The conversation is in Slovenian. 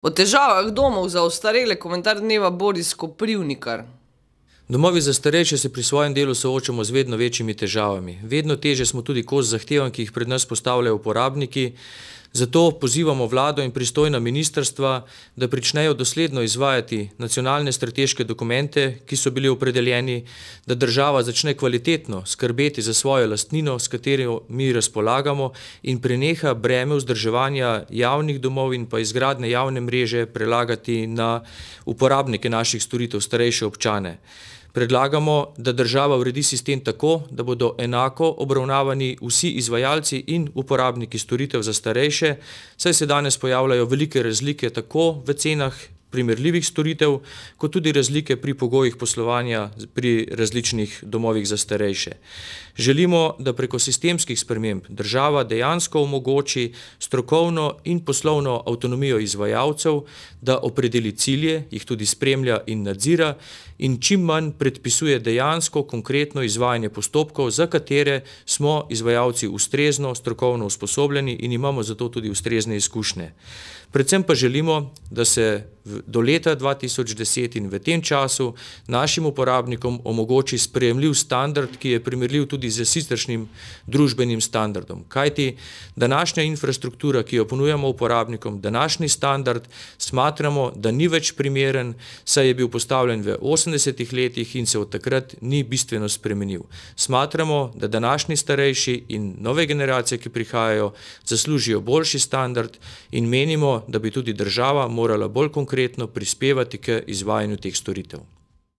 O težavah domov za ostarele komentar dneva Boris Koprivnikar. Domovi za starejše se pri svojem delu soočamo z vedno večjimi težavami. Vedno težje smo tudi kos zahtevam, ki jih pred nas postavljajo uporabniki. Zato pozivamo vlado in pristojna ministrstva, da pričnejo dosledno izvajati nacionalne strateške dokumente, ki so bili opredeljeni, da država začne kvalitetno skrbeti za svojo lastnino, s katero mi razpolagamo, in preneha breme vzdrževanja javnih domov in pa izgradnje javne mreže prelagati na uporabnike naših storitev, starejše občane. Predlagamo, da država uredi sistem tako, da bodo enako obravnavani vsi izvajalci in uporabniki storitev za starejše, saj se danes pojavljajo velike razlike tako v cenah primerljivih storitev, kot tudi razlike pri pogojih poslovanja pri različnih domovih za starejše. Želimo, da preko sistemskih sprememb država dejansko omogoči strokovno in poslovno avtonomijo izvajalcev, da opredeli cilje, jih tudi spremlja in nadzira in čim manj predpisuje dejansko konkretno izvajanje postopkov, za katere smo izvajalci ustrezno, strokovno usposobljeni in imamo zato tudi ustrezne izkušnje. Predvsem pa želimo, da se do leta 2010 in v tem času našim uporabnikom omogoči sprejemljiv standard, ki je primerljiv tudi z siceršnjim družbenim standardom. Kajti današnja infrastruktura, ki jo ponujamo uporabnikom, današnji standard, smatramo, da ni več primeren, saj je bil postavljen v 80-ih letih in se od takrat ni bistveno spremenil. Smatramo, da današnji starejši in nove generacije, ki prihajajo, zaslužijo boljši standard in menimo, da bi tudi država morala bolj konkretno prispevati k izvajanju teh storitev.